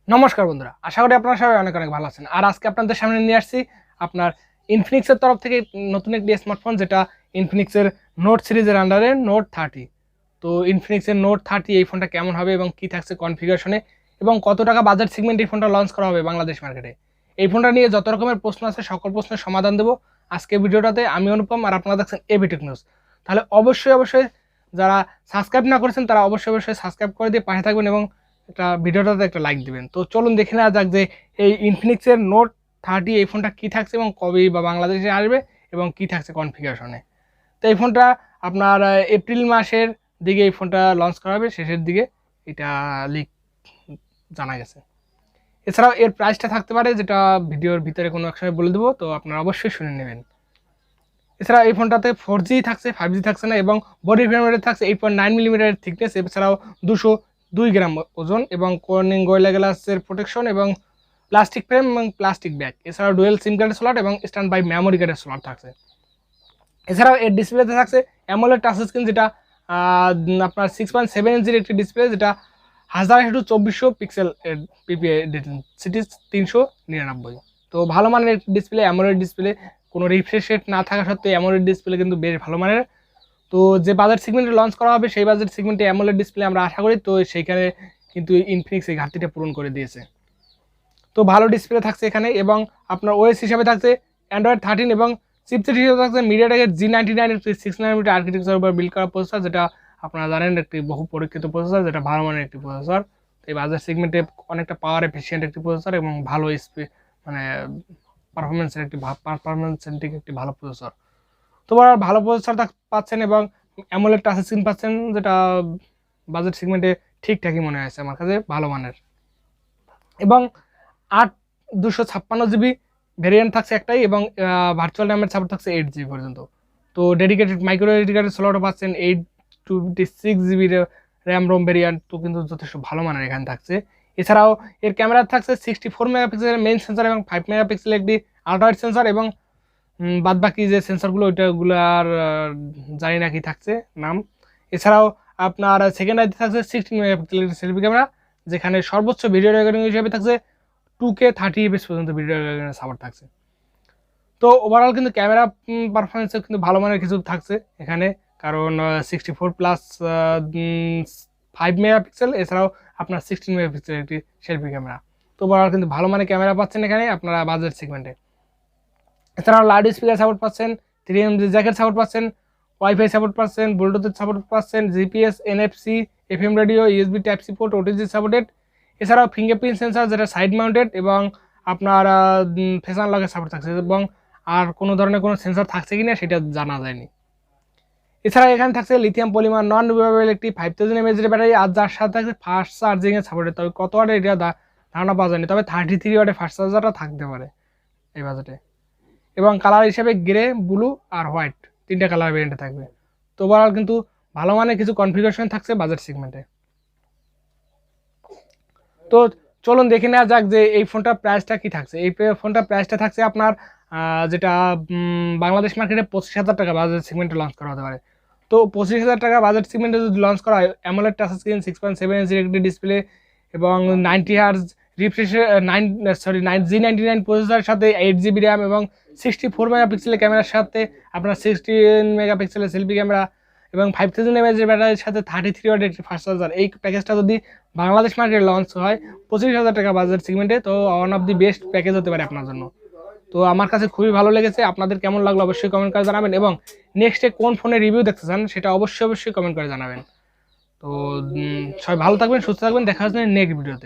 নমস্কার বন্ধুরা, আশা করি আপনারা সবাই অনেক অনেক ভালো আছেন। আর আজকে আপনাদের সামনে নিয়ে আসছি আপনার ইনফিনিক্সের তরফ থেকে নতুন একটি স্মার্টফোন, যেটা ইনফিনিক্সের নোট সিরিজের আন্ডারে নোট 30। তো ইনফিনিক্সের নোট 30 এই ফোনটা কেমন হবে এবং কী থাকছে কনফিগারেশনে এবং কত টাকা বাজেট সেগমেন্ট এই ফোনটা লঞ্চ করা হবে বাংলাদেশ মার্কেটে, এই ফোনটা নিয়ে যত রকমের প্রশ্ন আছে সকল প্রশ্নের সমাধান দেবো আজকে ভিডিওটাতে। আমি অনুপম আর আপনারা দেখছেন ABTechnews। তাহলে অবশ্যই যারা সাবস্ক্রাইব না করেছেন তারা অবশ্যই সাবস্ক্রাইব করে দিয়ে পাশে থাকবেন এবং একটা ভিডিওটাতে একটা লাইক দিবেন। তো চলুন দেখে নেওয়া যাক যে এই ইনফিনিক্সের নোট 30 এই ফোনটা কী থাকছে এবং কবে বা বাংলাদেশে আসবে এবং কী থাকছে কনফিগারেশনে। তো এই ফোনটা আপনার এপ্রিল মাসের দিকে এই ফোনটা লঞ্চ করা হবে, শেষের দিকে এটা লিক জানা গেছে। এছাড়াও এর প্রাইসটা থাকতে পারে, যেটা ভিডিওর ভিতরে কোনো এক সময় বলে দেবো, তো আপনারা অবশ্যই শুনে নেবেন। এছাড়া এই ফোনটাতে 4G থাকছে, 5G থাকছে না, এবং বডি ফ্রেম থাকছে 8.9 মিলিমিটারের থিকনেস, এছাড়াও 202 গ্রাম ওজন এবং কর্নিং গরিলা গ্লাসের প্রোটেকশন এবং প্লাস্টিক ফ্রেম এবং প্লাস্টিক ব্যাগ। এছাড়াও ডুয়েল সিম কার্ডের স্লট এবং স্ট্যান্ড বাই মেমোরি কার্ডের স্লট থাকছে। এছাড়াও এর ডিসপ্লেতে থাকছে অ্যামোলেড টাচ স্ক্রিন, যেটা আপনার 6.7 ইঞ্চির একটি ডিসপ্লে, যেটা 1000x2400 পিক্সেল পিপিএ ডেনসিটি 399। তো ভালো মানের একটি ডিসপ্লে, অ্যামোলেড ডিসপ্লে, কোনো রিফ্রেশ রেট না থাকা সত্ত্বেও অ্যামোলেড ডিসপ্লে কিন্তু বেশ ভালো মানের। তো যে বাজেট সেগমেন্টে লঞ্চ করা হবে সেই বাজেট সেগমেন্টে অ্যামোলেড ডিসপ্লে আমরা আশা করি, তো সেইখানে কিন্তু ইনফিনিক্স এই ঘাটতিটা পূরণ করে দিয়েছে। তো ভালো ডিসপ্লে থাকছে এখানে, এবং আপনার ওএস হিসাবে থাকছে অ্যান্ড্রয়েড 13 এবং চিপসেট হিসেবে থাকছে মিডিয়াটেকের G99 6 নানোমিটার আর্কিটেকচার উপর বিল্ড করা প্রসেসর, যেটা আপনারা জানেন একটি বহু পরীক্ষিত প্রসেসর, যেটা ভালো মানের একটি প্রসেসর। এই বাজার সেগমেন্টে অনেকটা পাওয়ার এফিসিয়েন্ট একটি প্রসেসর এবং ভালো মানে পারফরমেন্স সেন্ট্রিক একটি ভালো প্রসেসর। তো ভালো প্রসেসর পাচ্ছেন এবং অ্যামোলেড টাচ স্ক্রিন পাচ্ছেন, যেটা বাজেট সেগমেন্টে ঠিকঠাকই মনে হয়েছে আমার কাছে, ভালো মানের। এবং 256 জিবি ভেরিয়েন্ট থাকছে একটাই, এবং ভার্চুয়াল র্যামের সাপোর্ট থাকছে 8 জিবি পর্যন্ত। তো ডেডিকেটেড মাইক্রোএসডি কার্ডের স্লটও পাচ্ছেন 826 জিবি র্যাম রোম ভেরিয়েন্ট, তো কিন্তু যথেষ্ট ভালো মানের এখানে থাকছে। এছাড়াও এর ক্যামেরা থাকছে 64 মেগাপিক্সেলের মেইন সেন্সর এবং 5 মেগাপিক্সেলের একটি আল্ট্রাওয়াইড সেন্সর, এবং বাদ বাকি যে সেন্সরগুলো ওইটাগুলো আর জানি না কি থাকছে নাম। এছাড়াও আপনার সেকেন্ডারিতে থাকছে 16 মেগাপিক্সেলের সেলফি ক্যামেরা, যেখানে সর্বোচ্চ ভিডিও রেকর্ডিং হিসেবে থাকছে 2K 30 FPS পর্যন্ত ভিডিও রেকর্ডিংয়ের সাপোর্ট থাকছে। তো ওভারঅল কিন্তু ক্যামেরা পারফরমেন্সে কিন্তু ভালো মানের কিছু থাকছে এখানে, কারণ 64+5 মেগাপিক্সেল, এছাড়াও আপনার 16 মেগাপিক্সেল একটি সেলফি ক্যামেরা। তো ওভারঅল কিন্তু ভালো মানের ক্যামেরা পাচ্ছেন এখানে আপনারা বাজেট সেগমেন্টে। এছাড়াও লাউড স্পিকার সাপোর্ট পাচ্ছেন, 3M জ্যাকেট সাপোর্ট পাচ্ছেন, ওয়াইফাই সাপোর্ট পাচ্ছেন, ব্লুটুথের সাপোর্ট পাচ্ছেন, GPS, NFC, FM radio, USB type-C port, OTG supported. এছাড়াও ফিঙ্গারপ্রিন্ট সেন্সর, যেটা সাইড মাউন্টেড, এবং আপনার ফেস আনলকের সাপোর্ট থাকছে, এবং আর কোনো ধরনের কোনো সেন্সর থাকছে কিনা সেটা জানা যায়নি। এছাড়া এখানে থাকছে লিথিয়াম পলিমার নন রিমুভেবল একটি 5000 mAh ব্যাটারি, আর যার সাথে থাকছে ফাস্ট চার্জিংয়ের সাপোর্টেড। তবে কত ওয়াটের এটা ধারণা পাওয়া যায়নি, তবে 33 ওয়াটের ফাস্ট চার্জারটা থাকতে পারে এই বাজেটে। এবং কালার হিসেবে গ্রে, ব্লু আর হোয়াইট, 3টা কালার ভেরিয়েন্টে থাকবে। তো ওভারঅল কিন্তু ভালো মানের কিছু কনফিগারেশন থাকছে বাজেট সেগমেন্টে। তো চলুন দেখে নেওয়া যাক যে এই ফোনটার প্রাইসটা কি থাকছে। এই ফোনটার প্রাইসটা থাকছে আপনার যেটা বাংলাদেশ মার্কেটে 25,000 টাকা বাজেট সেগমেন্টে লঞ্চ করা হতে পারে। তো 25,000 টাকা বাজেট সেগমেন্টে যদি লঞ্চ করা হয়, অ্যামোলেড টাচ স্ক্রিন, 6.7 ইঞ্চির একটি ডিসপ্লে, এবং 90 হার্জ রিফ্রেশের G99 প্রসেসরের সাথে 8 জিবি র্যাম এবং 64 মেগাপিক্সেলের ক্যামেরার সাথে আপনার 16 মেগাপিক্সেলের সেলফি ক্যামেরা এবং 5000 mAh ব্যাটারির সাথে 33 ওয়াটের একটি ফাস্ট চার্জার, এই প্যাকেজটা যদি বাংলাদেশ মার্কেটে লঞ্চ হয় 25,000 টাকা বাজেট সেগমেন্টে, তো one of the best package হতে পারে আপনার জন্য। তো আমার কাছে খুবই ভালো লেগেছে। আপনাদের কেমন লাগলো অবশ্যই কমেন্ট করে জানাবেন, এবং নেক্সটে কোন ফোনের রিভিউ দেখতে চান সেটা অবশ্যই কমেন্ট করে জানাবেন। তো সবাই ভালো থাকবেন, সুস্থ থাকবেন, দেখা হচ্ছে নেক্সট ভিডিওতে।